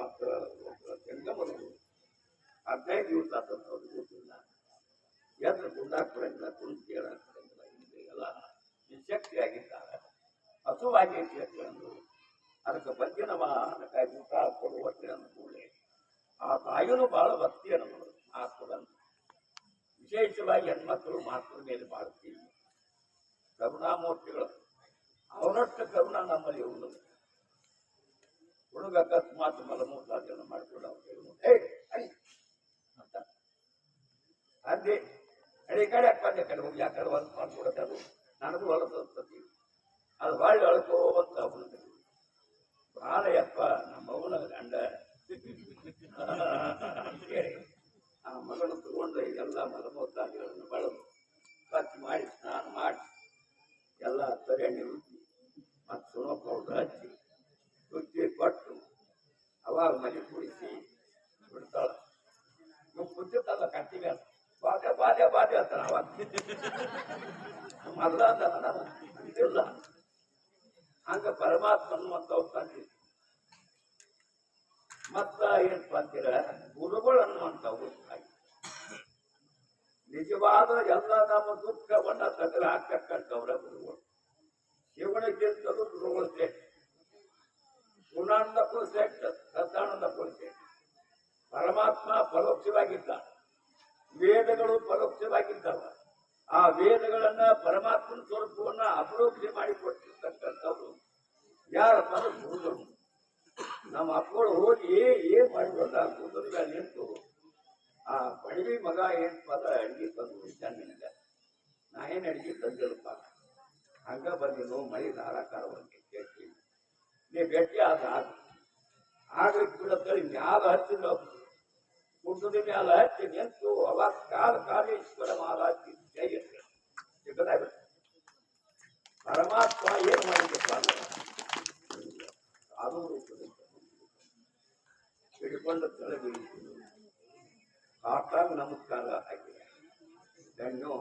ಮಕ್ಕಳ ಜಂಗಮರು 15 ದಿವಸ ಆತಂತ ಅವ್ರಿಗೆ ಗೊತ್ತಿಲ್ಲ. ಎದ್ರ ಕುಂದಾಕ್ಬಿಡಂಗಿಲ್ಲ, ಕುಂದು ಕೇಳಾಕ್ಬಿಡಂಗಿಲ್ಲ. ಎಲ್ಲ ನಿಶಕ್ತಿ ಆಗಿದ್ದಾರೆ, ಹಸುವಾಗಿ ಅಂದ್ರು. ಅದಕ್ಕೆ ಬಗ್ಗಿನವ ಕಾಯಿ ಊಟ ಕೊಡುವಟ್ಟೆ ಅಂದ ಕೂಡಲೇ ಆ ತಾಯಿನೂ ಬಹಳ ಭಕ್ತಿ ಅನ್ನೋದು ಮಾತುಗಳನ್ನು. ವಿಶೇಷವಾಗಿ ಹೆಣ್ಮಕ್ಕಳು ಮಾತ್ರ ಮೇಲೆ ಮಾಡ್ತೀವಿ. ಕರುಣಾಮೂರ್ತಿಗಳು ಅವನಷ್ಟು ಕರುಣ ನಮ್ಮಲ್ಲಿ ಉಂಟು. ಹುಡುಗ ಅಕಸ್ಮಾತ್ ಮಲಮೂತ್ರಾದಿಯನ್ನು ಮಾಡಿಕೊಂಡು ಅಂತ ಅದೇ ಅಡಿ ಕಡೆ ಅಕ್ಕಂದೆ ಕಡೆ ಹೋಗಿ ಆ ಕಡೆ ಒಂದು ಮಾಡ್ಕೊಡತ್ತೆ. ಅದು ನನಗೂ ಹೊಲಸತಿ ಅದು ಬಾಳಿ ಅಳ್ಕೋವಂತ ಅವನು ಬಹಳ ಯಪ್ಪ ನಮ್ಮ ಅವನ ಗಂಡ ಹೇಳಿ ಆ ಮಗನ ತಗೊಂಡು ಎಲ್ಲ ಮಲಮೂತ್ರಾದಿಗಳನ್ನು ಬಳದು ಖರ್ಚು ಮಾಡಿ ಸ್ನಾನ ಮಾಡಿ ಎಲ್ಲ ಸರಿ ಎಣ್ಣೆ ರುಚಿ ಮತ್ತು ಸುಣ್ಣ ಪೌಡರ್ ಹಚ್ಚಿ ರುಚಿ ಕೊಟ್ಟು ಅವಾಗ ಮನೆ ಕುಡಿಸಿ ಬಿಡ್ತಾಳ. ನೀವು ಕುಂತಿರ್ತಲ್ಲ ಕಟ್ಟಿಗೆ ಬಾಧೆ ಬಾಧೆ ಬಾಧೆ ಅಂತಾನ ಅವಾಗ ಮೊದಲ ಅಂತಿಲ್ಲ. ಹಂಗ ಪರಮಾತ್ಮನ್ ಅಂತವ್ ತಂದಿ ಮತ್ತ ಏನಪ್ಪ ಅಂತೀರ ಗುರುಗಳು ಅನ್ನುವಂಥವು ನಿಜವಾದ ಎಲ್ಲ ನಮ್ಮ ದುಃಖವನ್ನ ತಗಲ ಹಾಕಕ್ಕಂಥವ್ರ ಗುರುಗಳು. ಶಿವನಿಗಿಂತಲೂ ಗುರುಗಳು ಶ್ರೇಷ್ಠ, ಗುಣಾನಂದಕ್ಕೂ ಶ್ರೇಷ್ಠ, ಸದಾನಂದಕ್ಕೂ ಶ್ರೇಷ್ಠ. ಪರಮಾತ್ಮ ಪರೋಕ್ಷವಾಗಿದ್ದ, ವೇದಗಳು ಪರೋಕ್ಷವಾಗಿದ್ದಾವ. ಆ ವೇದಗಳನ್ನ ಪರಮಾತ್ಮನ ಸ್ವರೂಪವನ್ನ ಅಪರೋಕ್ಷ ಮಾಡಿಕೊಟ್ಟಿರ್ತಕ್ಕಂಥವ್ರು ಯಾರ ಪರ ಗುರುಗಳು. ನಮ್ಮ ಅಪ್ಪಗಳು ಹೋಗಿ ಏನ್ ಮಾಡಿರೋದ ಗುರುಗಳ ನಿಂತು ಆ ಬಡವಿ ಮಗ ಏನ್ ಪದ ಅಡಿಗೆ ತಂದು ಜನ್ಮಿನಿಂದ ನಾ ಏನ್ ಅಡಿಗೆ ತಂದಿರಪ್ಪ ಹಂಗ ಬಂದಿನೋ ಮಳಿ ಧಾರಾಕಾರವಾಗಿ ಕೇಳ್ತೀವಿ. ನೀ ಭೇಟಿ ಆದ ಆಗ್ಲಿಕ್ಕೆ ಬಿಡತ್ತಳಿ ಮ್ಯಾಲ ಹಚ್ಚಿದ ಕುಟುಂಬದ ಮ್ಯಾಲ ಹಚ್ಚಿ ನಿಂತು ಅವಾಗ ಕಾಲೇಶ್ವರ ಮಹಾರಾಜ್ ಜೈ ಸಿಗದಾಗ್ಬಿಟ್ಟು ಪರಮಾತ್ಮ ಏನ್ ಮಾಡಿದ್ದಪ್ಪ ಅದು ಹಿಡ್ಕೊಂಡು ತಲೆ ಬೀಳಿಸಿದ್ರು. ಕಾಟಾಗ ನಮಸ್ಕಾರ ಆಗಿದೆ. ಗಣ್ಣು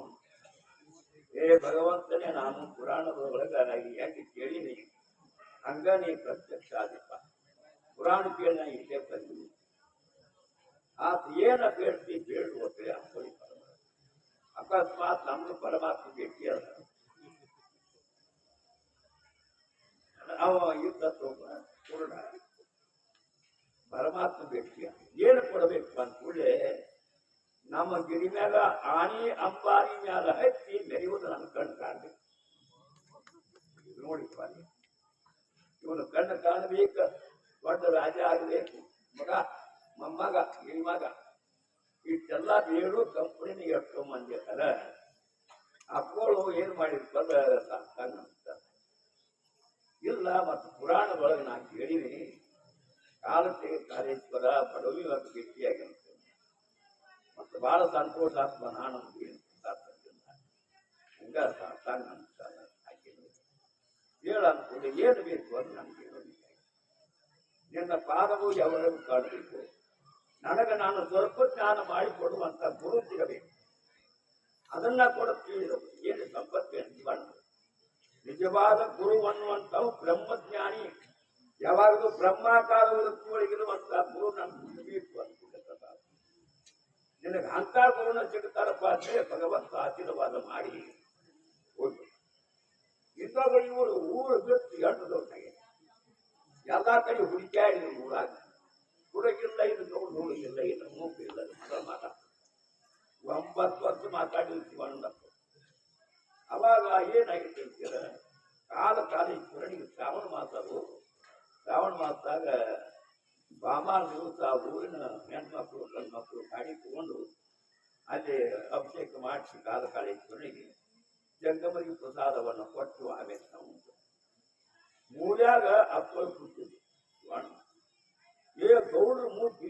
ಏ ಭಗವಂತನೇ ನಾನು ಪುರಾಣದ ಒಳಗಾರಾಗಿ ಯಾಕೆ ಕೇಳಿನಿ ಹಂಗ ನೀ ಪ್ರತ್ಯಕ್ಷ ಆದಿಪ್ಪ. ಪುರಾಣ ಕೇಳಿ ನಾ ಇಲ್ಲೇ ಬಂದಿನಿ. ಆತ ಏನ ಬೇಡ್ತಿ ಬೇಡು ಒಟ್ಟೆ ಅಂಕೊಳ್ಳಿ. ಅಕಸ್ಮಾತ್ ನಮ್ದು ಪರಮಾತ್ಮ ಭೇಟಿ ಅದ ಅವ ಯುದ್ಧ ಪೂರ್ಣ ಪರಮಾತ್ಮ ಭೇಟಿಯ ಏನು ಕೊಡಬೇಕು ಅಂತ ಕೂಡಲೇ ನಮ್ಮ ಗಿರಿ ಮ್ಯಾಗ ಆನಿ ಅಂಬಾರಿ ಮ್ಯಾಲ ಹಚ್ಚಿ ಮೆರೆಯುವುದು ನನ್ನ ಕಣ್ಣು ಕಾಣಬೇಕು. ನೋಡಿ ಇವನು ಕಣ್ಣು ಕಾಣಬೇಕು, ದೊಡ್ಡ ರಾಜ ಆಗಬೇಕು, ಮಗ ಮೊಮ್ಮಗ ಗಿರಿಮಗ ಇಷ್ಟೆಲ್ಲ ಬೇರು ಕಂಪನಿನ ಎಷ್ಟು ಮಂದಿ ಅದ ಅಪ್ಪಗಳು ಏನ್ ಮಾಡಿರ್ತಾರ ಇಲ್ಲ. ಮತ್ತು ಪುರಾಣದೊಳಗೆ ನಾ ಕೇಳಿನಿ ಕಾಲಕ್ಕೆ ಕಾಲೇಶ್ವರ ಬಡವಿ ಮತ್ತು ಭೇಟಿಯಾಗಿರುತ್ತೆ. ಮತ್ತು ಬಹಳ ಸಂತೋಷ ಆತ್ಮ ನಾನು ಹಂಗ ಸಾಕಾಗ ನಮಸ್ಕಾರ ಹಾಕಿದ್ರು. ಹೇಳ ಅನ್ಕೊಂಡು ಏನು ಬೇಕು ಅದು ನನ್ಗೆ ನಿನ್ನ ಪಾದವು ಯಾವರೆಗೂ ಕಾಣಬೇಕು. ನನಗೆ ನಾನು ಸ್ವಲ್ಪ ಜ್ಞಾನ ಮಾಡಿಕೊಡುವಂತ ಗುರು ಸಿಗಬೇಕು. ಅದನ್ನ ಕೊಡುತ್ತೀವಿ. ಏನು ಸಂಪತ್ತು ಅಂತ ನಿಜವಾದ ಗುರು ಅನ್ನುವಂಥವು ಬ್ರಹ್ಮಜ್ಞಾನಿ. ಯಾವಾಗಲೂ ಬ್ರಹ್ಮಾಕಾರ ವೃತ್ತಿಗಳಿಗಿರುವಂತ ಗುರು ನನ್ಗೆ ಬೇಕು ಅನ್ಕೊಂಡ ನಿನಗೆ ಅಂತ ಗುರುನ ಸಿಗ್ತಾರಪ್ಪ ಅಂದ್ರೆ ಭಗವಂತ ಆಶೀರ್ವಾದ ಮಾಡಿ ಹೋಗಿ. ಇನ್ನೊಬ್ಬರು ಇವರು ಊರು ಬಿಟ್ಟು ಎಂಟದವ್ರಿಗೆ ಎಲ್ಲಾ ಕಡೆ ಹುಡುಕಾಡಿ ಊರಾಗ ಹುಡುಗಿಲ್ಲ, ಇದು ನೋಡಿಲ್ಲ, ಇದು ಮೂಗಿಲ್ಲ, ಮಾತಾಡ 9 ವರ್ಷ ಮಾತಾಡಿರ್ತೀವಣ್ಣ. ಅವಾಗ ಏನಾಗಿತ್ತು ಅಂತೀರ ಕಾಲೇಶ್ವರನಿಗೆ ಶ್ರಾವಣ ಮಾಸರು. ಶ್ರಾವಣ ಮಾಸದಾಗ ಭಾಮಾನ ದಿವಸ ಊರಿನ ಹೆಣ್ಮಕ್ಳು ಗಂಡ್ಮಕ್ಳು ಗಾಡಿ ತಗೊಂಡು ಅಲ್ಲಿ ಅಭಿಷೇಕ ಮಾಡಿಸಿ ಕಾಲೇಶ್ವರನಿಗೆ ಜಂಗಮರಿಗೆ ಪ್ರಸಾದವನ್ನು ಕೊಟ್ಟು ಆಮೇಲೆ ನಾವು ಮೂಲ್ಯಾಗ ಅಪ್ಪಳು ಕೂತಿದ್ವಿ. ಏ ಗೌಡ್ರು ಮೂರ್ತಿ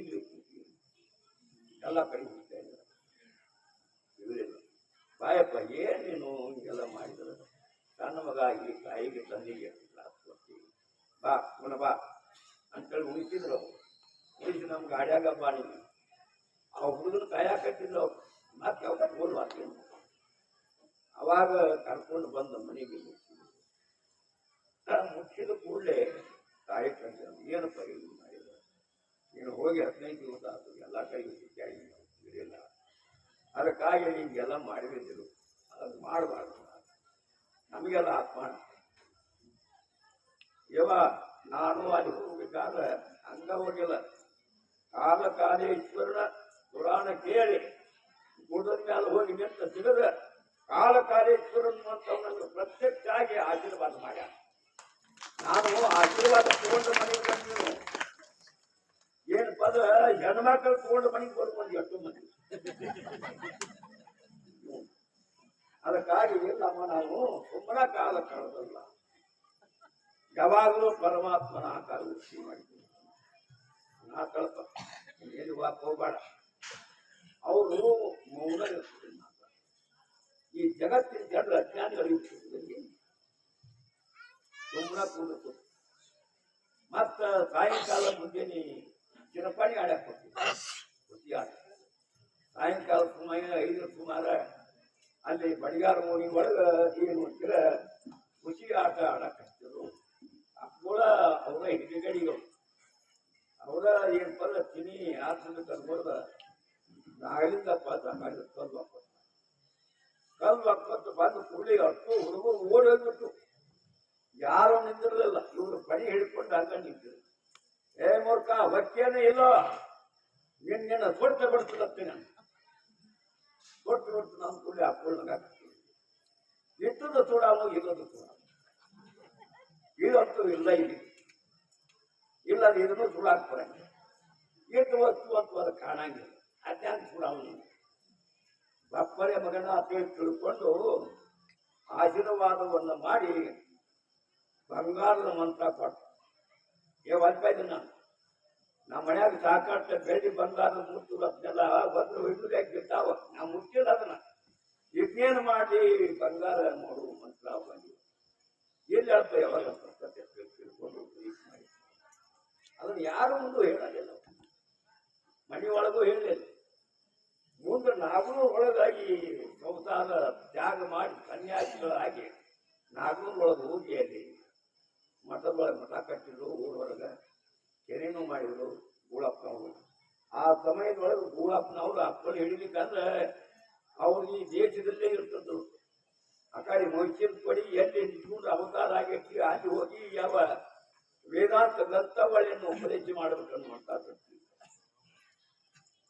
ಎಲ್ಲ ಕಡೆ ಹೋಗ್ತಾ ಇದ್ದಾರೆ. ಇವರಿಲ್ಲ ಬಾಯಪ್ಪ ಏನ್ ನೀನು ಹಿಂಗೆಲ್ಲ ಮಾಡಿದ್ರ ಸಣ್ಣ ಮಗ ಆಗಿ ತಾಯಿಗೆ ತಂದೆಗೆ ಕ್ಲಾಸ್ ಕೊಡ್ತೀವಿ ಬಾ ಗುಣ ಬಾ ಅಂತೇಳಿ ಉಳಿಸಿದ್ರು. ಉಳಿಸಿ ನಮ್ ಗಾಡ್ಯಾಗ ಬಾ ನೀವು ಆ ಹುಡುಗನ ಕಾಯಕತ್ತಿದ್ರು. ಅವ್ರು ಮತ್ತೆ ಅವ್ರ ಹೋಲ್ವಾಗ್ತೇನೆ. ಅವಾಗ ಕರ್ಕೊಂಡು ಬಂದ ಮನೆಗೆ ಮುಚ್ಚಿದ ಕೂಡಲೇ ತಾಯಿ ತಂದೆ ಏನಪ್ಪ ಇದು ಮಾಡಿದ್ರು. ನೀನು ಹೋಗಿ 15 ದಿವಸ ಆಯ್ತು, ಎಲ್ಲ ಕೈ ಇರಲಿಲ್ಲ. ಅದಕ್ಕಾಗಿ ನಿಮ್ಗೆಲ್ಲ ಮಾಡಿದ್ರು ಅದು ಮಾಡಬಾರ್ದು. ನಮಗೆಲ್ಲ ಆತ್ಮಾನ ಇವ ನಾನು ಅಲ್ಲಿ ಹೋಗ್ಬೇಕಾದ್ರೆ ಹಂಗ ಹೋಗಿಲ್ಲ. ಕಾಲೇಶ್ವರನ ಪುರಾಣ ಕೇಳಿ ಗುಡ್ಡದ ಮೇಲೆ ಹೋಗಿ ನಿಂತ ಸಿಗದ ಕಾಲೇಶ್ವರನ್ ಅಂತವನನ್ನು ಪ್ರತ್ಯಕ್ಷ ಆಗಿ ಆಶೀರ್ವಾದ ಮಾಡ್ಯ. ನಾನು ಆಶೀರ್ವಾದ ತಗೊಂಡು ಮನೆಗೆ ಬಂದಿರು. ಏನ್ ಪದ ಹೆಣ್ಮಕ್ಳು ತಗೊಂಡು ಮನೆಗೆ ಬರ್ಬೋದು ಎಷ್ಟು ಮಂದಿ. ಅದಕ್ಕಾಗಿ ನಮ್ಮ ನಾವು ಸುಮ್ಮನ ಕಾಲ ಕಳೆದಲ್ಲ, ಯಾವಾಗಲೂ ಪರಮಾತ್ಮನ ಆಕಾರ ವೃಷ್ಟಿ ಮಾಡಿದ್ದೀವಿ. ನಾ ಕಳಪ ಏನು ವಾಕ್ ಹೋಗ್ಬೇಡ. ಅವರು ಮೌನ ಇರ್ತದೆ. ಈ ಜಗತ್ತಿನ ಜನರ ಅಜ್ಞಾನಿಗಳು ಸುಮ್ಮನ ಕೂಡಬೇಕು. ಮತ್ತ ಸಾಯಂಕಾಲ ಮುಂಜಾನೆ ಚಿರಪಾಣಿ ಆಡಕ್ ಹೋಗ್ತೀವಿ. ಸಾಯಂಕಾಲ ಸುಮಾರು 5 ಸುಮಾರ ಅಲ್ಲಿ ಬಡಿಗಾರ ಮೋಡಿ ಒಳಗೆ ಏನು ಅಂತೀರ ಖುಷಿ ಆಟ ಆಡಕ್ ಹಚ್ಚಿದ್ರು. ಅಪ್ಪಳ ಅವರ ಹಿಡಿಗಡಿಗಳು ಅವರ ಏನ್ ಬರ ತಿನಿ ಆಸನ ಕರ್ಬೋದ ನಾಗಲಿಂದ ಪಾತ್ರ ಮಾಡಿದ ಕಲ್ಲು ಹಾಕ್ಕೊಟ್ಟು ಬಂದು ಕುರುಳಿ ಅಷ್ಟು ಹುಡುಗರು ಓಡಿ ಹೋಗ್ಬಿಟ್ಟು ಯಾರು ನಿಂತಿರಲಿಲ್ಲ. ಇವರು ಪಣಿ ಹಿಡ್ಕೊಂಡು ಹಾಕೊಂಡು ನಿಂತಿರು. ಏ ಮೂರ್ಖ ಬಕ್ಕೇನೇ ಇಲ್ಲ, ನಿನ್ನ ಸೊಟ್ಟ ಬಿಡ್ತಲತ್ತೀನಿ ನಾನು ಕೊಟ್ಟು ಕೊಟ್ಟು ನಾನು ಕುಳ್ಳಿ ಹಾಕೊಳ್ಳಾಗ ಇಟ್ಟದ ಸುಡಾವು ಇಲ್ಲದು ಸುಡ ಇದಂತೂ ಇಲ್ಲ. ಇಲ್ಲಿ ಇಲ್ಲ ಇದನ್ನು ಸುಡಾಕ್ ಬರಂಗಿಲ್ಲ. ಇಟ್ಟು ವಸ್ತು ಅಂತೂ ಅದು ಕಾಣಂಗಿಲ್ಲ. ಅದ್ಯಾಂಗ ಸುಡಾವು ಬಪ್ಪರೆ ಮಗನ ಅಂತೇಳಿ ತಿಳ್ಕೊಂಡು ಆಶೀರ್ವಾದವನ್ನು ಮಾಡಿ ಬಂಗಾರದ ಮಂತ್ರ ಕೊಟ್ಟು ಒಲ್ಪಾಯ್ದು. ನಾನು ನಮ್ಮ ಮನ್ಯಾಗ ಸಾಕಷ್ಟು ಬೆಳ್ಳಿ ಬಂಗಾರದ ಮುಚ್ಚುಗತ್ನೆಲ್ಲ ಬಂದು ಹಿಡಿದಾಗಿ ಬಿಟ್ಟಾವ. ನಾವು ಮುಚ್ಚಿಲ್ಲ ಅದನ್ನ. ಇದನ್ನೇನು ಮಾಡಿ ಬಂಗಾರ ಮಾಡುವ ಮಂತ್ರ ಬಂದಿವೆ. ಎಲ್ಲಿ ಹೇಳ್ತ ಯಾವಾಗ ತಿಳ್ಕೊಂಡು ಮಾಡಿ ಅದನ್ನು ಯಾರು ಮುಂದೆ ಹೇಳಲಿಲ್ಲ. ಮನೆಯೊಳಗೂ ಹೇಳಲಿಲ್ಲ. ಮುಂದೆ ನಾಗನೂರು ಒಳಗಾಗಿ ಸಂಸಾರ ತ್ಯಾಗ ಮಾಡಿ ಸನ್ಯಾಸಿಗಳಾಗಿ ನಾಗನೂರು ಒಳಗೆ ಹೋಗಿ ಅಲ್ಲಿ ಮಠದೊಳಗೆ ಮಠ ಕಟ್ಟಿದ್ರು. ಊರೊಳಗೆ ಕೆರೆನೂ ಮಾಡಿದ್ರು ಗೂಳಪ್ಪನವರು. ಆ ಸಮಯದೊಳಗೆ ಗೂಳಪ್ಪನವರು ಅಪ್ಪನ ಹಿಡಿಲಿಕ್ಕಂದ್ರೆ ಅವ್ರು ಈ ದೇಶದಲ್ಲೇ ಇರ್ತದ್ರು. ಆ ಕಡೆ ಮೈಸೂರು ಕೊಡಿ ಎಲ್ಲಿ ನಿಂತ್ಕೊಂಡು ಅವತಾರ ಆಗೈತಿ ಅಲ್ಲಿ ಹೋಗಿ ಯಾವ ವೇದಾಂತ ಗ್ರಂಥಗಳನ್ನು ಉಪದೇಶ ಮಾಡಬೇಕನ್ನುವಂತ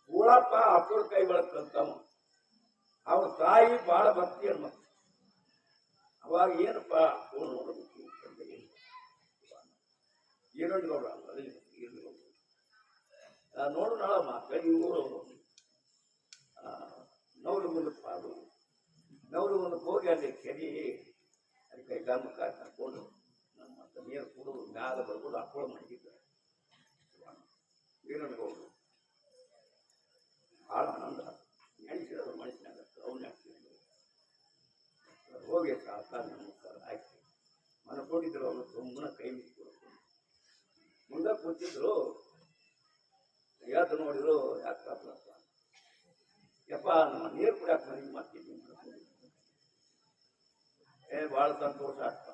ಗೂಳಪ್ಪ ಅಪ್ಪನ ಕೈ ಒಳಗೆ ಕಲ್ತವ. ಅವ್ರ ತಾಯಿ ಬಹಳ ಭಕ್ತಿ ಅನ್ಮ. ಅವಾಗ ಏನಪ್ಪ ಅಪ್ಪನ ನೋಡಬೇಕು ಈರಣ್ಣ ಗೌಡ ನೋಡು ನಾಳಮ್ಮ ಕೈ ಊರು ನವಲು ಮುಂದಕ್ಕೆ ಅದು ನವಲು ಮುಂದಕ್ಕೆ ಹೋಗಿ ಅಲ್ಲಿ ಕೆರಿ ಅಲ್ಲಿ ಕೈ ಗಮಕ ಕರ್ಕೊಂಡು ನಮ್ಮ ನೀರು ಕುಡಿದು ಮ್ಯಾಲ ಬರ್ಬೋದು ಅಪ್ಪಳ ಮಡಗಿದ್ದಾರೆ. ಈರಣ್ಣ ಗೌಡರು ಭಾಳ ಆನಂದ ನೆನೆಸಿರೋದು ಮನುಷ್ಯನಾಗ ಅವ್ನು ನೆನೆಸಿದ್ರು. ಹೋಗಿ ಸಾಕಾರ ನಮಸ್ಕಾರ ಆಯ್ತು ಮನಕೊಂಡಿದ್ರು. ಅವರು ಸುಮ್ಮನೆ ಕೈ ಮುಗಿಸ್ಕೊಡ್ತಾರೆ. ಮುಂದೆ ಕೂತಿದ್ರು. ಯಾವ್ದು ನೋಡಿದ್ರು ಯಾಕಪ್ಪ ಯಪ್ಪ ನಮ್ಮ ನೀರು ಕುಡಿಯಾಕ ಮನೆಗೆ ಮಾಡ್ತಿದ್ವಿ. ಭಾಳ ಸಂತೋಷ ಆಗ್ತ.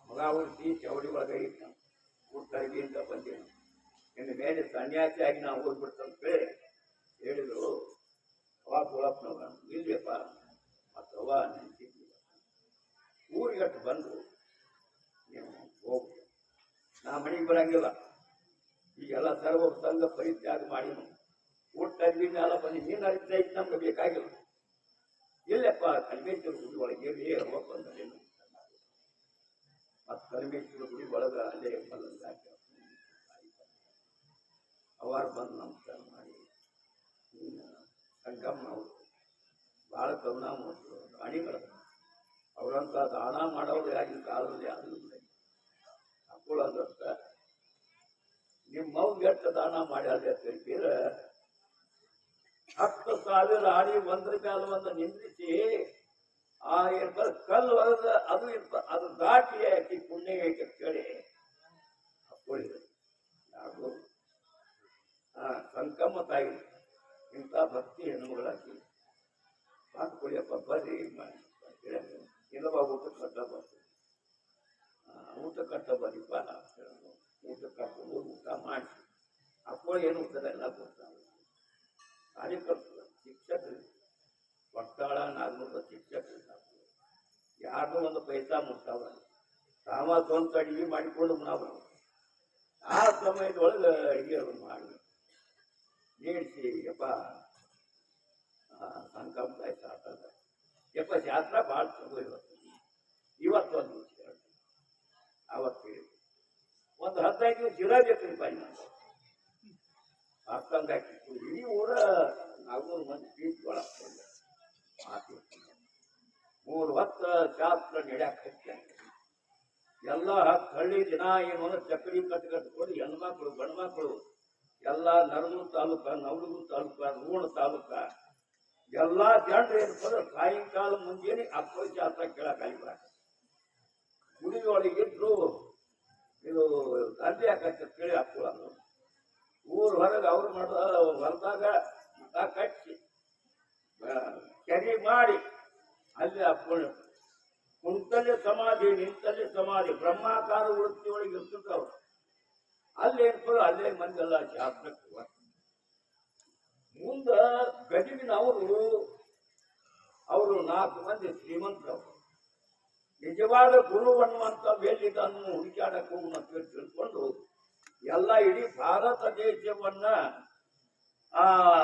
ಮಗ ಉಳಿಸಿ ಚೌಡಿ ಒಳಗೆ ಇಟ್ಟ ಊಟದಿಂದ ಬಂದೇನು. ಇನ್ನು ಮೇಲೆ ಸನ್ಯಾಸಿಯಾಗಿ ನಾವು ಹೋಗ್ಬಿಡ್ತಂತ ಹೇಳಿದ್ರು. ಅವಾಗ ಗುಳಪ್ಪನವ ಇಲ್ಲಪ್ಪ ಮತ್ತು ಅವ ನೆನ್ಸಿದ್ವಿ. ಊರಿಗಟ್ಟು ಬಂದು ನೀವು ಹೋಗು, ನಾ ಮನೆಗೆ ಬರಂಗಿಲ್ಲ. ಈಗೆಲ್ಲ ಸರ್ವ ಸಂಘ ಪರಿತ್ಯಾಗ ಮಾಡಿನು. ಊಟ ಎಲ್ಲ ಬಂದು ನೀನು ಅರಿತಾ ಇತ್ತು ನಮ್ಗೆ ಬೇಕಾಗಿಲ್ಲ. ಇಲ್ಲಪ್ಪ ಕಲಿಮೇಶ್ವರ ಗುಡಿ ಒಳಗೆ ಹೋಗಿ ಬಂದೇನು. ಮತ್ತು ಕಲಿಮೇಶ್ವರ ಗುಡಿ ಒಳಗೆ ಅಲ್ಲೇ ಬಲ್ಲಂಗ ಅವಾರು ಬಂದು ನಮಸ್ಕಾರ ಮಾಡಿ ಸಂಗಮ್ಮ ಅವರು ಭಾಳ ಕರುಣಾಮೂರ್ತಿಗಳು ರಾಣಿಗಳು. ಅವರಂತ ದಾನ ಮಾಡೋರು ಯಾರಿಗೂ ಕಾಲದಲ್ಲಿ ಯಾರಿಗೂ ಹಾಕೊಳ್ಳೋದಂತ ನಿಮ್ಮ ಮೌಗೆ ಎಷ್ಟು ದಾನ ಮಾಡ್ಯಾರ ಅಂತ ಹೇಳ್ತೀರ. 10,000 ಆಡಿ ಒಂದ್ರ ಮೇಲೆ ಒಂದು ನಿಂದಿಸಿ ಆ ಕಲ್ಲು ಒಳಗ ಅದು ದಾಟಿ ಆಕಿ ಪುಣ್ಯ ಐತೆ ಕೇಳಿ ಹಾಕೊಳ್ಳಿದ್ರು. ಯಾರು ಸಂಕಮ್ಮ ತಾಯಿ ಇಂಥ ಭಕ್ತಿ ಹೆಣ್ಣುಗಳಾಕಿ ಹಾಕೊಳ್ಳಿಯಪ್ಪ ಬರ್ರಿ ಇಲ್ಲವ ಊಟ ಕಟ್ಟ ಬರ್ತೀವಿ. ಊಟ ಕಟ್ಟ ಬರೀಪ್ಪ ಊಟ ಕಟ್ಕೊಂಡು ಊಟ ಮಾಡಿಸಿ ಆ ಮಕ್ಕಳು ಏನು ಹೋಗ್ತಾರೆ ಎಲ್ಲ ಕೊಡ್ತಾರೆ. ಕಾರ್ಯಕರ್ತರು ಶಿಕ್ಷಕರು ಕೊಟ್ಟಾಳ ನಾಲ್ನೂರ ಶಿಕ್ಷಕರು ಯಾರು ಒಂದು ಪೈಸಾ ಮುಟ್ಟಾವ ತಾವ ಸ್ವಂತ ಅಡಿಗೆ ಮಾಡಿಕೊಂಡು ನಾವು ಆ ಸಮಯದೊಳಗೆ ಅಡಿಗೆ ಮಾಡಿ ನೀಡಿಸಿ ಯಪ್ಪ ಸಂಕಲ್ಪ ಆಯ್ತು ಯಪ್ಪ ಶಾಸ್ತ್ರ ಭಾಳ ಚಲೋ ಇವತ್ತೊಂದು ವಿಷಯ ಅವತ್ತು ಒಂದು 15 ದಿವಸ ಇರಬೇಕು ಬಾಯಿ ಹಾಕಂಗ ಹಾಕಿತ್ತು ಇಡೀ ಊರ 400 ಮಂದಿ ಪೀಸ್ ಒಳಗೆ ಮಾತು 3 ಹೊತ್ತು ಶಾಸ್ತ್ರ ನಡೆಯಕ್ಕೆ ಹಚ್ಚಾನೆ ಎಲ್ಲ ಹಳ್ಳಿ ದಿನ ಏನು ಚಕ್ಕಡಿ ಕಟ್ಕೊಂಡು ಹೆಣ್ಮಕ್ಳು ಗಂಡ್ಮಕ್ಳು ಎಲ್ಲ ನರಗೂರು ತಾಲೂಕ ನವಲಗುಂದ ತಾಲೂಕ ರೋಣ ತಾಲೂಕ ಎಲ್ಲ ಜನರು ಏನು ಸಾಯಂಕಾಲ ಮುಂಜಾನೆ ಅಪ್ಪಳ ಶಾಸ್ತ್ರ ಕೇಳಕ್ಕಾಗಿ ಬರ ಗುಡಿ ಒಳಗಿದ್ರು ಇದು ತಂದೆ ಹಾಕತ್ತೆ ಕೇಳಿ ಹಾಕೊಳ್ಳೋದು ಊರ್ ಹೊರಗೆ ಅವ್ರು ಮಾಡೋ ಹೊರದಾಗ ಕಟ್ಟಿ ಕೆರೆ ಮಾಡಿ ಅಲ್ಲಿ ಹಾಕೊಂಡು ಕುಂತಲ್ಲೇ ಸಮಾಧಿ ನಿಂತಲ್ಲೇ ಸಮಾಧಿ ಬ್ರಹ್ಮಾಕಾರ ವೃತ್ತಿ ಒಳಗೆ ಇರ್ತಿದ್ದವ್ರು ಅಲ್ಲಿ ಏನ್ಪರು ಅಲ್ಲೇ ಮಂದೆಲ್ಲ ಶಾಸ್ತ್ರಕ್ಕೆ ಮುಂದ ಗದಗಿನವರು ಅವರು 4 ಮಂದಿ ಶ್ರೀಮಂತರವರು ನಿಜವಾದ ಗುರು ಅನ್ನುವಂಥ ಬೇಲಿದನ್ನು ಹುಡುಕಾಡಕ್ಕೆ ಹೋಗೋಣ ಅಂತ ತಿಳ್ಕೊಂಡು ಎಲ್ಲ ಇಡೀ ಭಾರತ ದೇಶವನ್ನ